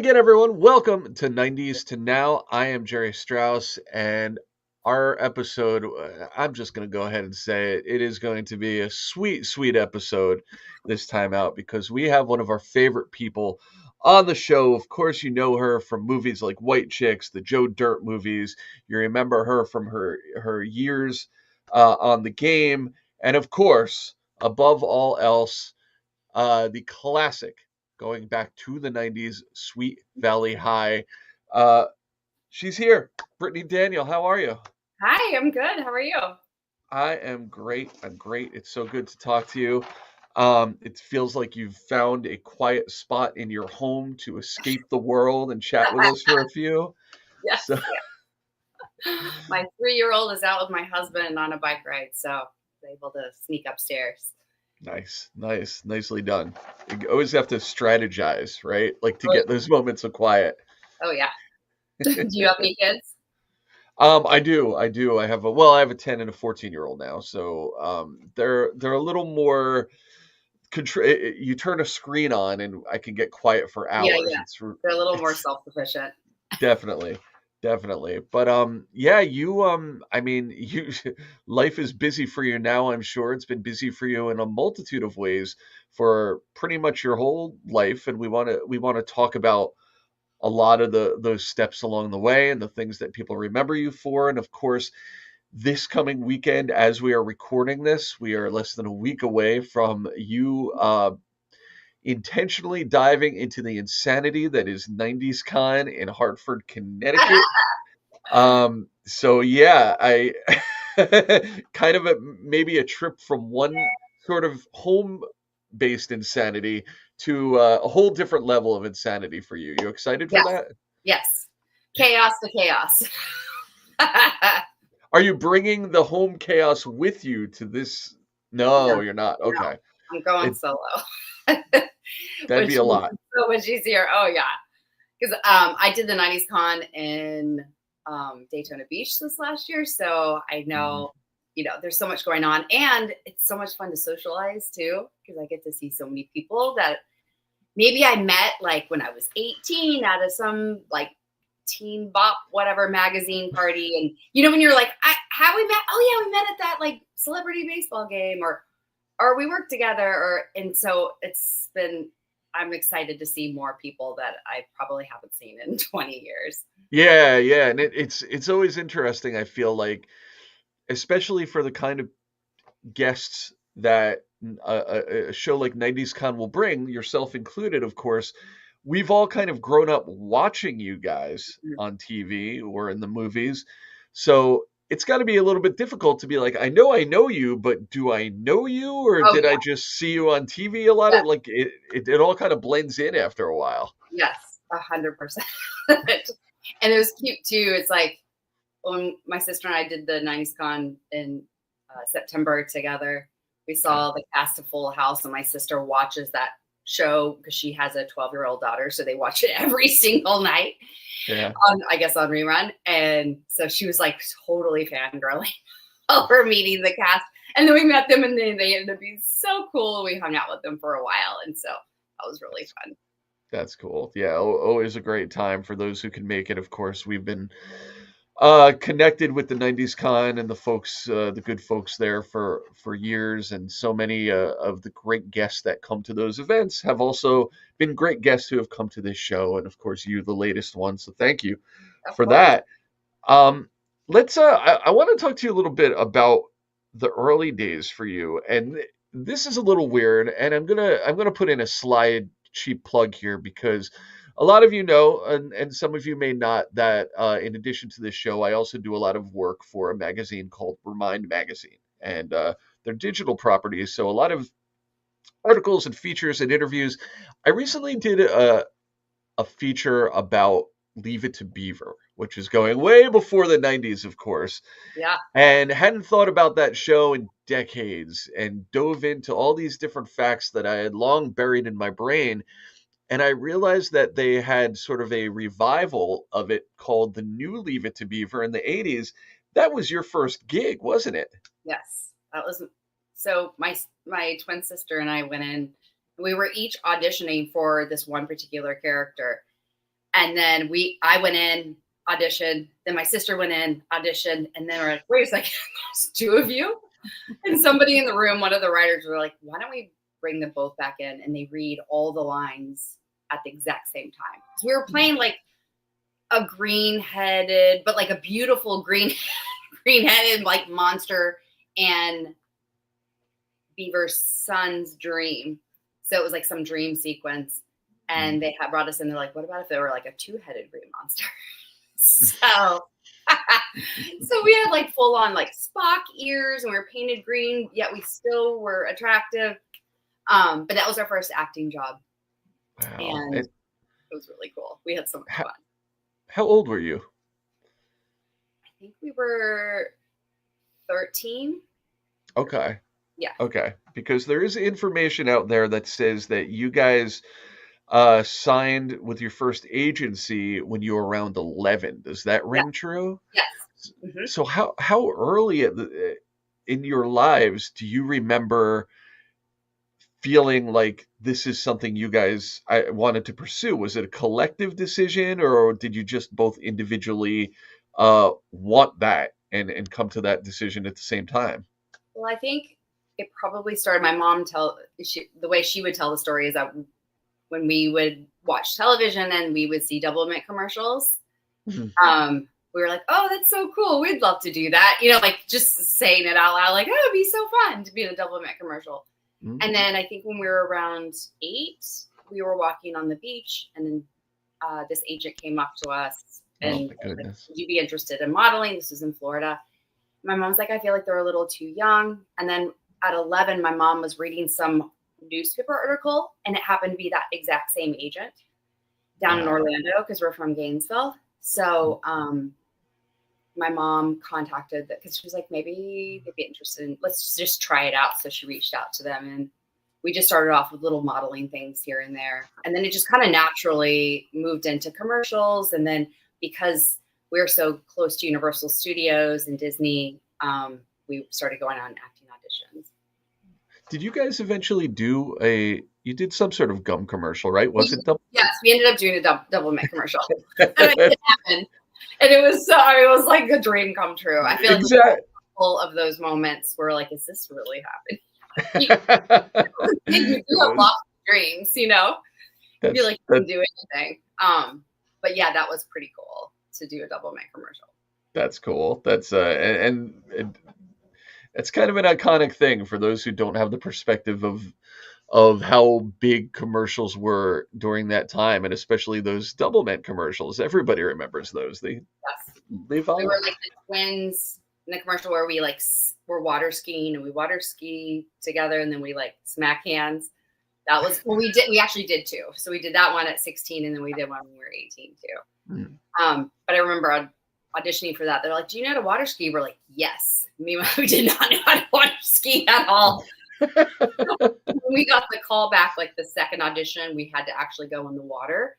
again, everyone. Welcome to 90s to Now. I am Jerry Strauss, and our episode, I'm just going to go ahead and say it. It is going to be a sweet, sweet episode this time out because we have one of our favorite people on the show. Of course, you know her from movies like White Chicks, the Joe Dirt movies. You remember her from her years on the game. And of course, above all else, the classic going back to the 90s, Sweet Valley High. Uh, she's here. Brittany Daniel, how are you? Hi, I'm good. How are you? I am great. I'm great. It's so good to talk to you. It feels like you've found a quiet spot in your home to escape the world and chat with us for a few. Yes, So yeah. My 3-year-old is out with my husband on a bike ride, so I was able to sneak upstairs. nice, nice, nicely done. You always have to strategize, right? Like to Oh, get those moments of quiet. oh yeah. Do you have any kids? I do. I have a 10 and a 14-year-old now. So they're a little more you turn a screen on and I can get quiet for Yeah, hours. yeah. They're a little more It's self-sufficient. definitely definitely. But yeah, I mean, you life is busy for you now, I'm sure. It's been busy for you in a multitude of ways for pretty much your whole life, and we want to talk about a lot of those steps along the way and the things that people remember you for. And of course, this coming weekend, as we are recording this, we are less than a week away from you intentionally diving into the insanity that is 90s Con in Hartford, Connecticut. So yeah, I kind of maybe a trip from one sort of home based insanity to a whole different level of insanity for you. You excited for Yes, that? yes. Chaos to chaos. Are you bringing the home chaos with you to this? No, No, you're not. no, Okay. I'm going It solo, That'd which be a is lot. so much easier. Oh yeah, because I did the '90s con in Daytona Beach this last year, so I Mhm. know there's so much going on, and it's so much fun to socialize too because I get to see so many people that maybe I met like when I was 18 at some like teen bop whatever magazine party, and when you're like, how we met? Oh yeah, we met at that like celebrity baseball game, or we worked together, and so I'm excited to see more people that I probably haven't seen in 20 years. Yeah, yeah, and it's always interesting, I feel like, especially for the kind of guests that a show like 90s Con will bring, yourself included, of course. We've all kind of grown up watching you guys on TV or in the movies. So it's got to be a little bit difficult to be like, I know you, but do I know you, or Oh did I yeah, just see you on TV a lot? yeah, Of like it all kind of blends in after a while. yes, 100%. And it was cute too. It's like when my sister and I did the '90s con in September together, we Yeah, saw the cast of Full House, and my sister watches that show because she has a 12-year-old daughter, so they watch it every single night. yeah. I guess on rerun, and so she was like totally fangirling over meeting the cast, and then we met them, and then they ended up being so cool. We hung out with them for a while, and so that was really That's fun. that's cool. Yeah, always a great time for those who can make it. Of course, we've been connected with the 90s Con and the folks, the good folks there for years, and so many of the great guests that come to those events have also been great guests who have come to this show, and of course, you, the latest one. So thank you Of for course. that. Let's. I want to talk to you a little bit about the early days for you, and this is a little weird, and I'm gonna put in a slide cheap plug here because a lot of you know, and some of you may not, that in addition to this show, I also do a lot of work for a magazine called Remind Magazine, and they're digital properties, so a lot of articles and features and interviews. I recently did a feature about Leave It to Beaver, which is going way before the 90s, of course, Yeah. and hadn't thought about that show in decades and dove into all these different facts that I had long buried in my brain. And I realized that they had sort of a revival of it called the New Leave It to Beaver in the 80s. That was your first gig, wasn't it? Yes. That was so. My twin sister and I went in. We were each auditioning for this one particular character, And then I went in, auditioned. Then my sister went in, auditioned. And then we're like, wait a second, there's two of you? And somebody in the room, one of the writers were like, why don't we bring them both back in? And they read all the lines at the exact same time. So we were playing like a green-headed, but like a beautiful green-headed like monster and Beaver's son's dream. So it was like some dream sequence. And they had brought us in. They're like, what about if they were like a two-headed green monster? So we had like full on like Spock ears and we were painted green, yet we still were attractive. But that was our first acting job. Wow. And it was really cool. We had so much fun. How old were you? I think we were 13. Okay. Yeah. Okay. Because there is information out there that says that you guys signed with your first agency when you were around 11. Does that ring true? Yes. Mm-hmm. So how early in your lives do you remember feeling like this is something you guys wanted to pursue? Was it a collective decision, or did you just both individually want that and come to that decision at the same time? Well, I think it probably started. My mom the way she would tell the story is that when we would watch television and we would see double mint commercials, we were like, oh, that's so cool. We'd love to do that. You know, like just saying it out loud, like, oh, it'd be so fun to be in a double mint commercial. Mm-hmm. And then I think when we were around 8, we were walking on the beach and then this agent came up to us and like, would you be interested in modeling? This was in Florida. My mom's like, I feel like they're a little too young. And then at 11, my mom was reading some newspaper article and it happened to be that exact same agent down in Orlando because we're from Gainesville. So my mom contacted that because she was like, maybe they'd be interested in, let's just try it out. So she reached out to them and we just started off with little modeling things here and there. And then it just kind of naturally moved into commercials. And then because we're so close to Universal Studios and Disney, we started going on acting auditions. Did you guys eventually you did some sort of gum commercial, right? Was it double? Yes, we ended up doing a double mint commercial. And it didn't happen. And it was like a dream come true. I feel like full of those moments where like, is this really happening? You do have lots of dreams, you know? You feel like you can do anything. But yeah, that was pretty cool to do a double mint commercial. That's cool. That's and it's kind of an iconic thing for those who don't have the perspective of how big commercials were during that time, and especially those double mint commercials. Everybody remembers those. They we were like the twins in the commercial where we like were water skiing and we water ski together and then we like smack hands. That was we actually did 2. So we did that one at 16 and then we did one when we were 18 too. But I remember auditioning for that. They're like, do you know how to water ski? We're like, yes. Meanwhile, we did not know how to water ski at all. When we got the call back, like the second audition, we had to actually go in the water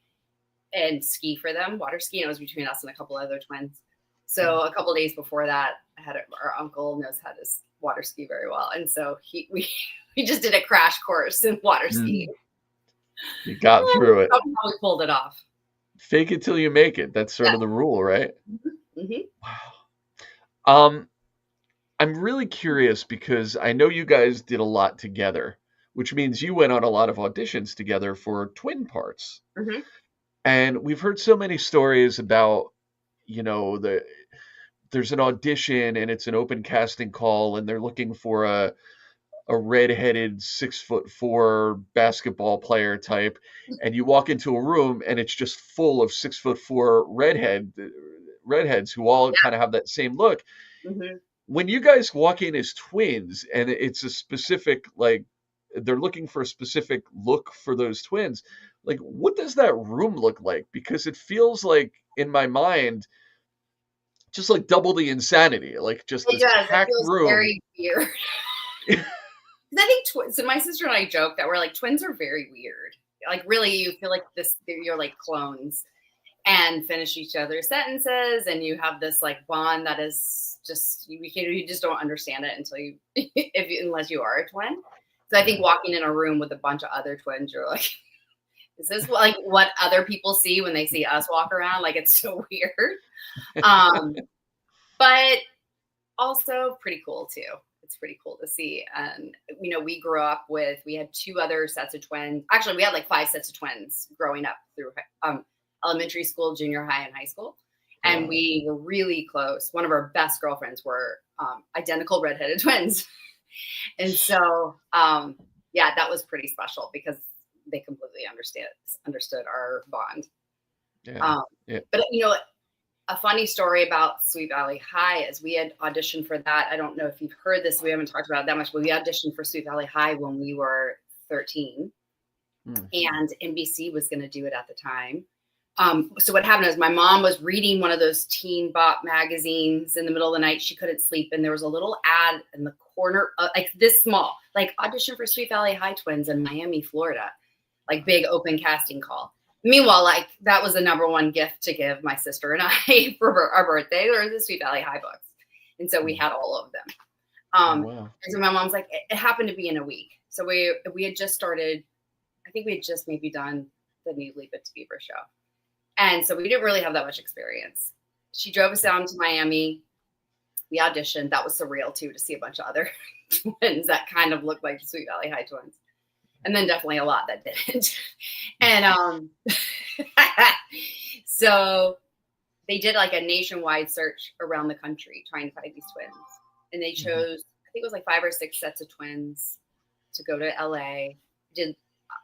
and ski for them, water ski. And it was between us and a couple other twins. So a couple of days before that, our uncle knows how to water ski very well. And so we just did a crash course in water skiing. You got through it. That's how we pulled it off. Fake it till you make it. That's sort of the rule, right? Mm-hmm. Wow. I'm really curious because I know you guys did a lot together, which means you went on a lot of auditions together for twin parts. Mm-hmm. And we've heard so many stories about, you know, there's an audition and it's an open casting call and they're looking for a redheaded 6'4" basketball player type, and you walk into a room and it's just full of 6'4" redheads who all kind of have that same look. Mm-hmm. When you guys walk in as twins and it's a specific, like, they're looking for a specific look for those twins, like, what does that room look like? Because it feels like, in my mind, just like double the insanity, like just this packed room. Very weird. I think so my sister and I joke that we're like, twins are very weird. Like, really, you feel like you're like clones and finish each other's sentences, and you have this like bond that is just you just don't understand it until unless you are a twin. So I think walking in a room with a bunch of other twins, you're like, is this like what other people see when they see us walk around? Like, it's so weird. Um, but also pretty cool too. It's pretty cool to see. And, we grew up we had 2 other sets of twins. Actually, we had like 5 sets of twins growing up through elementary school, junior high, and high school. And we were really close. One of our best girlfriends were identical redheaded twins. And so, that was pretty special because they completely understood our bond. But, a funny story about Sweet Valley High is we had auditioned for that. I don't know if you've heard this. We haven't talked about it that much, but we auditioned for Sweet Valley High when we were 13. And NBC was going to do it at the time. So what happened is my mom was reading one of those teen bop magazines in the middle of the night. She couldn't sleep. And there was a little ad in the corner, like this small, like audition for Sweet Valley High twins in Miami, Florida, like big open casting call. Meanwhile, like that was the number one gift to give my sister and I for our birthday, or the Sweet Valley High books. And so we had all of them. And so my mom's like, it happened to be in a week. So we had just started, I think we had just maybe done the new Leave It to Beaver show. And so we didn't really have that much experience. She drove us down to Miami. We auditioned. That was surreal too, to see a bunch of other twins that kind of looked like the Sweet Valley High twins. And then definitely a lot that didn't. And so they did like a nationwide search around the country trying to find these twins. And they chose, I think it was like 5 or 6 sets of twins to go to LA. Did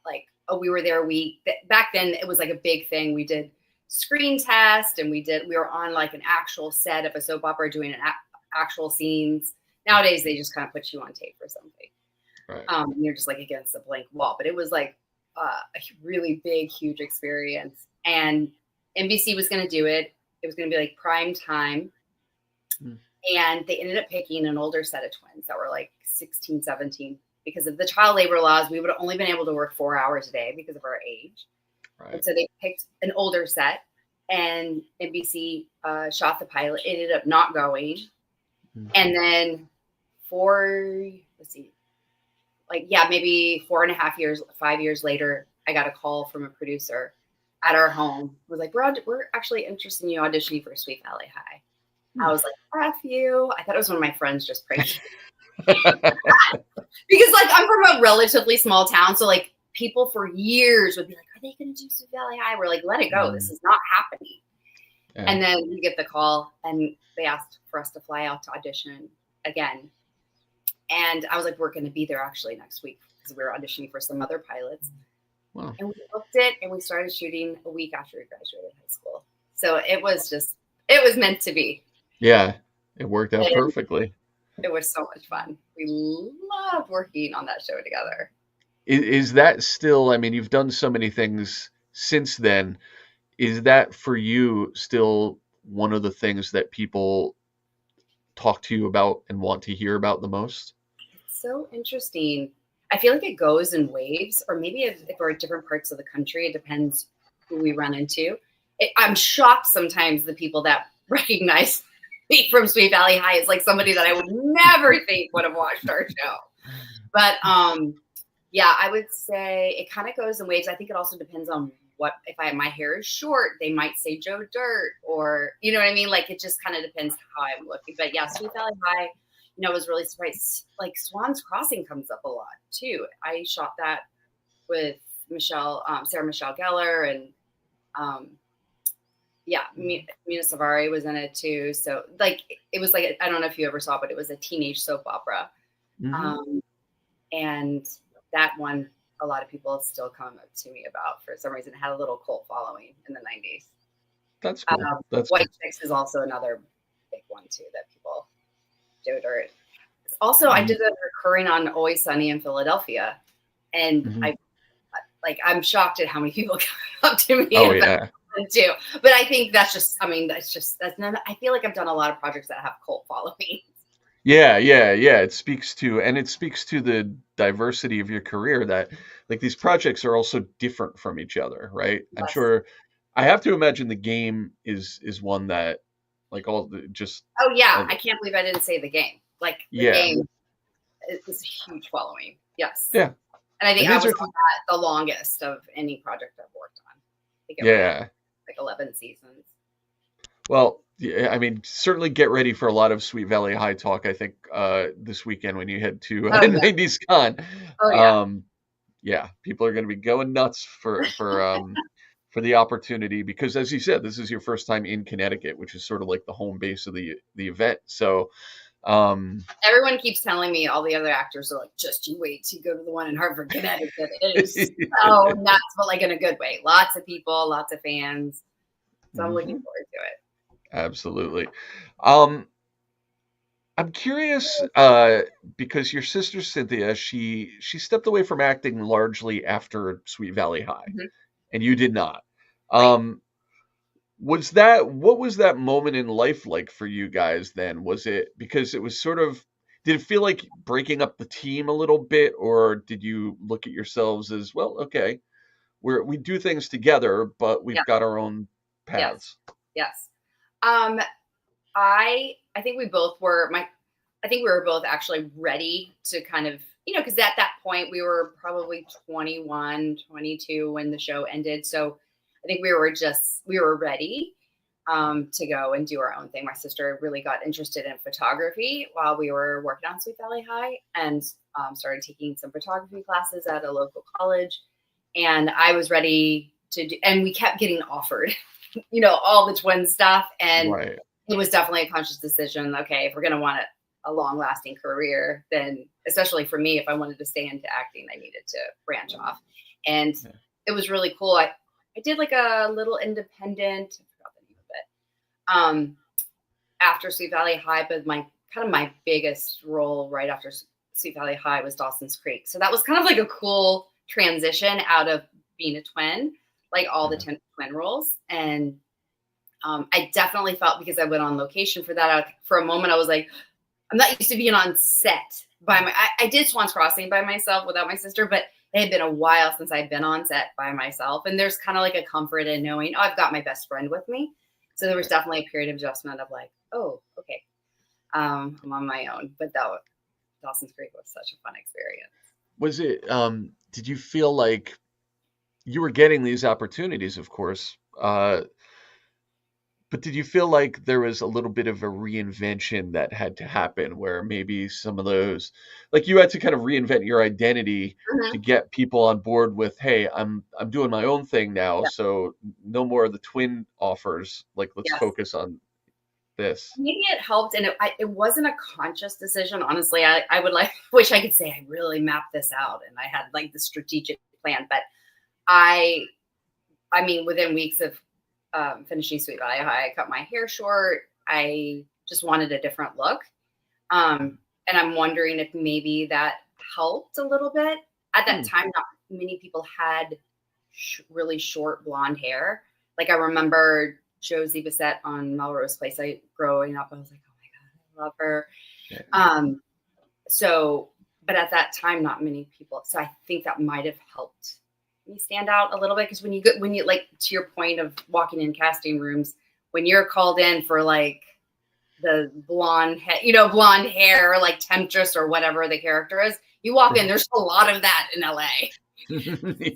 like, we were there a week. Back then it was like a big thing. We did screen test and we were on like an actual set of a soap opera doing actual scenes. Nowadays they just kind of put you on tape or something. Right. And you're just like against a blank wall, but it was like a really big, huge experience. And NBC was going to do it. It was going to be like prime time. And they ended up picking an older set of twins that were like 16, 17. Because of the child labor laws, we would have only been able to work 4 hours a day because of our age. Right. And so they picked an older set, and NBC shot the pilot. It ended up not going. And then maybe 4.5 years, 5 years later, I got a call from a producer at our home. It was like, we're actually interested in you auditioning for Sweet Valley High. I was like, F you. I thought it was one of my friends just pranked me. Because like I'm from a relatively small town. So like people for years would be like, are they going to do Sweet Valley High? We're like, let it go. This is not happening. Yeah. And then we get the call and they asked for us to fly out to audition again. And I was like, we're going to be there actually next week because we were auditioning for some other pilots. Wow. And we booked it and we started shooting a week after we graduated high school. So it was meant to be. Yeah, it worked out perfectly. It was so much fun. We loved working on that show together. Is that still, I mean, you've done so many things since then. Is that for you still one of the things that people talk to you about and want to hear about the most? It's so interesting. I feel like it goes in waves, or maybe if we're at different parts of the country, it depends who we run into. I'm shocked sometimes the people that recognize me from Sweet Valley High is like somebody that I would never think would have watched our show. But I would say it kind of goes in waves. I think it also depends on my hair is short, they might say Joe Dirt, or you know what I mean? Like it just kind of depends how I'm looking. But yeah, Sweet Valley High, was really surprised. Like Swan's Crossing comes up a lot too. I shot that with Sarah Michelle Gellar, and Mina Savari was in it too. So like it was like, I don't know if you ever saw, but it was a teenage soap opera. And that one, a lot of people still come up to me about. For some reason, it had a little cult following in the 90s. That's cool. White Chicks is also another big one too that people do. Also, I did a recurring on Always Sunny in Philadelphia, and I'm shocked at how many people come up to me. Oh yeah. Too, but I think that's not. I feel like I've done a lot of projects that have cult following. Yeah. It speaks to the diversity of your career, that like these projects are also different from each other, right? Yes. I'm sure. I have to imagine the game is one that like just. Oh yeah, I can't believe I didn't say the game. Like the game is a huge following. Yes. Yeah. And I think And I these was are, on that the longest of any project I've worked on. I think I ran yeah. like 11 seasons. Well, yeah, I mean, certainly get ready for a lot of Sweet Valley High talk, I think, this weekend when you head to Oh yeah. 90s Con. Oh yeah. Um, yeah, people are going to be going nuts for the opportunity because, as you said, this is your first time in Connecticut, which is sort of like the home base of the event. So, um, Everyone keeps telling me, all the other actors are like, just you wait to go to the one in Hartford, Connecticut. It is so nuts, but like in a good way. Lots of people, lots of fans. So I'm looking mhm, forward to it. absolutely. Um, I'm curious, because your sister Cynthia, she stepped away from acting largely after Sweet Valley High, Mhm. and you did not. Right. Um, what was that moment in life like for you guys then? Was it because it was sort of, did it feel like breaking up the team a little bit, or did you look at yourselves as, well, okay, we do things together, but we've Yeah. got our own Yes. paths? Yes. Um, I think we both were I think we were both actually ready to kind of, because at that point we were probably 21, 22 when the show ended. So I think we were ready to go and do our own thing. My sister really got interested in photography while we were working on Sweet Valley High and started taking some photography classes at a local college. And I was ready to do, and we kept getting offered, all the twin stuff. And Right. it was definitely a conscious decision. Okay, if we're going to want a long lasting career, then especially for me, if I wanted to stay into acting, I needed to branch off. And Yeah. it was really cool. I did like a little independent, I forgot the name of it, after Sweet Valley High, but my biggest role right after Sweet Valley High was Dawson's Creek. So that was kind of like a cool transition out of being a twin, like all the Yeah. twin roles. And I definitely felt, because I went on location for that, for a moment, I was like, I'm not used to being on set I did Swan's Crossing by myself without my sister, but it had been a while since I'd been on set by myself. And there's kind of like a comfort in knowing, oh, I've got my best friend with me. So there was definitely a period of adjustment of like, oh, okay, I'm on my own. But Dawson's Creek was such a fun experience. Was it, did you feel like you were getting these opportunities, of course, but did you feel like there was a little bit of a reinvention that had to happen where maybe some of those, like you had to kind of reinvent your identity to Mhm. get people on board with, hey, I'm doing my own thing now, Yeah. so no more of the twin offers. Like, let's Yes. focus on this. Maybe it helped, and it wasn't a conscious decision. Honestly, I would like wish I could say I really mapped this out and I had like the strategic plan, but I I mean, within weeks of finishing Sweet Valley High, I cut my hair short. I just wanted a different look. And I'm wondering if maybe that helped a little bit. At that Hmm. time, not many people had really short blonde hair. Like I remember Josie Bissett on Melrose Place. Growing up, I was like, oh my God, I love her. Yeah. Um, so, but at that time, not many people. So I think that might have helped me stand out a little bit, because when you like, to your point of walking in casting rooms, when you're called in for like the blonde hair, like temptress or whatever the character is, you walk in, there's a lot of that in LA.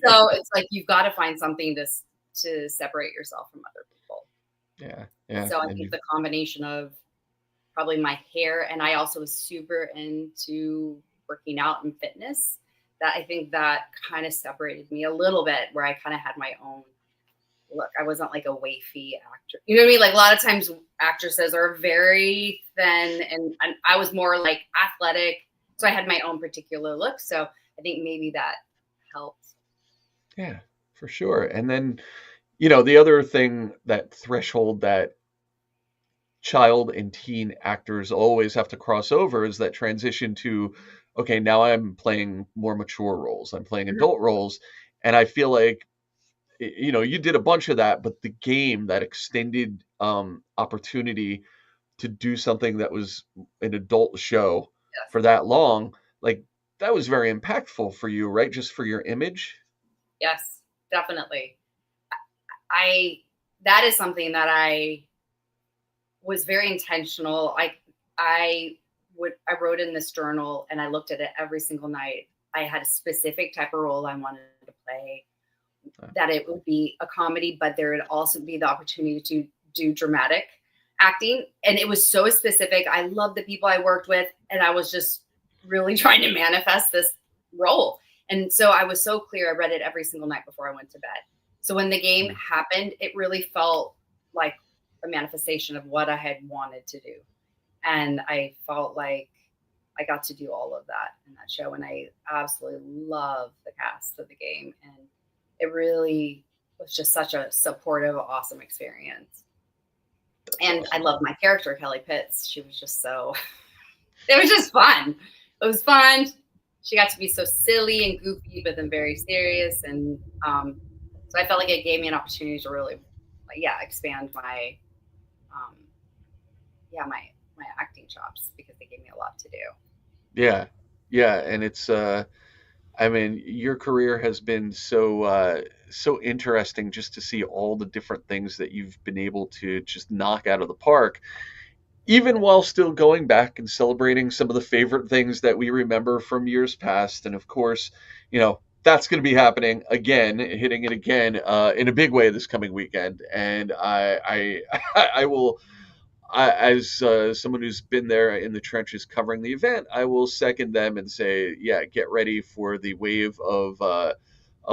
So it's like you've got to find something to separate yourself from other people. Yeah, yeah, So I and think you, the combination of probably my hair, and I also was super into working out and fitness, that I think that kind of separated me a little bit, where I kind of had my own look. I wasn't like a wafy actor. You know what I mean? Like a lot of times actresses are very thin, and I was more like athletic. So I had my own particular look. So I think maybe that helped. yeah, for sure. And then, the other thing, that threshold that child and teen actors always have to cross over is that transition to, okay, now I'm playing more mature roles, I'm playing Mhm. adult roles. And I feel like, you did a bunch of that, but the game, that extended opportunity to do something that was an adult show Yes. for that long, like, that was very impactful for you, right? Just for your image. Yes, definitely. I That is something that I was very intentional. I wrote in this journal and I looked at it every single night. I had a specific type of role I wanted to play, Uh, that it would be a comedy, but there would also be the opportunity to do dramatic acting. And it was so specific. I loved the people I worked with, and I was just really trying to manifest this role. And so I was so clear. I read it every single night before I went to bed. So when the game mm, happened, it really felt like a manifestation of what I had wanted to do. And I felt like I got to do all of that in that show. And I absolutely love the cast of the game. And it really was just such a supportive, awesome experience. that's And I awesome. love my character, Kelly Pitts. She was just so, it was just fun. It was fun. She got to be so silly and goofy, but then very serious. And so I felt like it gave me an opportunity to really, yeah, expand my, um, yeah, my acting chops, because they gave me a lot to do. Yeah, yeah, and it's I mean, your career has been so interesting just to see all the different things that you've been able to just knock out of the park, even while still going back and celebrating some of the favorite things that we remember from years past. And of course, that's going to be happening again, hitting it again in a big way this coming weekend. And I will, as someone who's been there in the trenches covering the event, I will second them and say, yeah, get ready for the wave of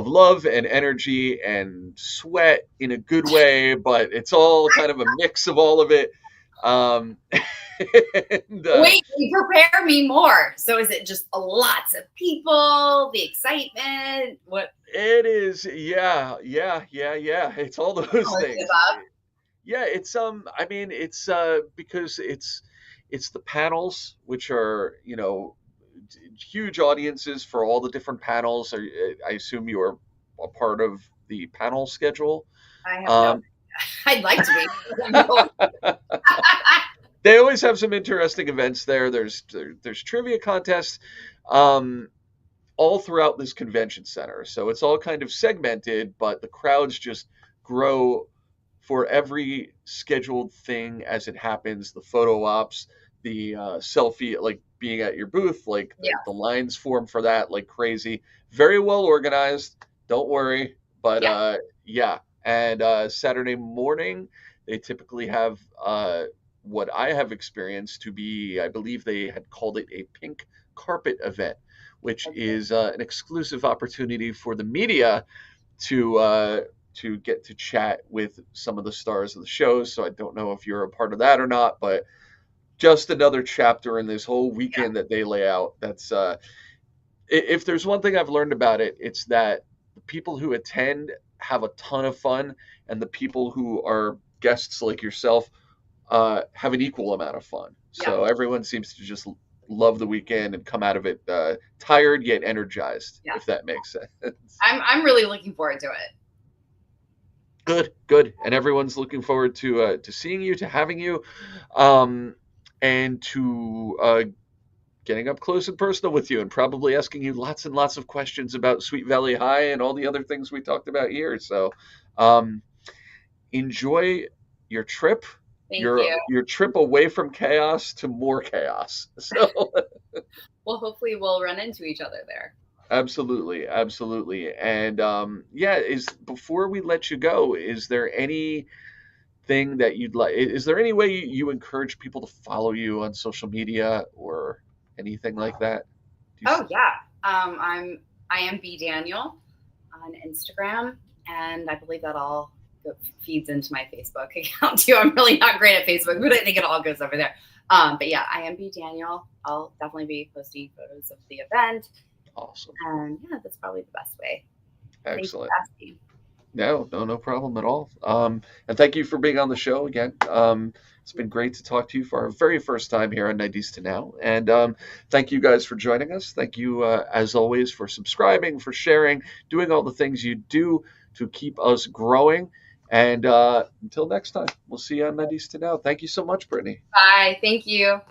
love and energy and sweat in a good way, but it's all kind of a mix of all of it. Um, and Wait, you prepare me more. So is it just lots of people, the excitement? What? it is, yeah, yeah, yeah, yeah. It's all those All of the things. above? Yeah, it's I mean, it's because it's the panels, which are huge audiences for all the different panels. I assume you are a part of the panel schedule. I have no. Um, I'd like to be. No. they always have some interesting events there. There's trivia contests. Um, all throughout this convention center. So it's all kind of segmented, but the crowds just grow for every scheduled thing as it happens. The photo ops, the selfie, like being at your booth, like Yeah. the lines form for that like crazy. Very well organized. Don't worry. But Yeah. yeah. And Saturday morning, they typically have what I have experienced to be, I believe they had called it a pink carpet event, which Okay. is an exclusive opportunity for the media to get to chat with some of the stars of the shows. So I don't know if you're a part of that or not, but just another chapter in this whole Yeah. weekend that they lay out. That's if there's one thing I've learned about it, it's that the people who attend have a ton of fun, and the people who are guests like yourself have an equal amount of fun. Yeah. So everyone seems to just love the weekend and come out of it tired yet energized, Yeah. if that makes sense. I'm really looking forward to it. Good, good, and everyone's looking forward to seeing you, to having you, um, and to getting up close and personal with you, and probably asking you lots and lots of questions about Sweet Valley High and all the other things we talked about here. So, um, enjoy your trip, Thank your you. your trip away from chaos to more chaos. So, Well, hopefully we'll run into each other there. absolutely, absolutely, and yeah, is before we let you go, is there anything that you'd like? Is there any way you encourage people to follow you on social media or anything like that? Do you, Oh yeah. I am B Daniel on Instagram, and I believe that all feeds into my Facebook account too. I'm really not great at Facebook, but I think it all goes over there. But yeah, I am B Daniel. I'll definitely be posting photos of the event, awesome, and yeah, that's probably the best way. Thank you excellent. for asking. No, no, no problem at all. And thank you for being on the show again. It's been great to talk to you for our very first time here on 90s to Now. And thank you guys for joining us. Thank you, as always, for subscribing, for sharing, doing all the things you do to keep us growing. And until next time, we'll see you on 90s to Now. Thank you so much, Brittany. Bye. Thank you.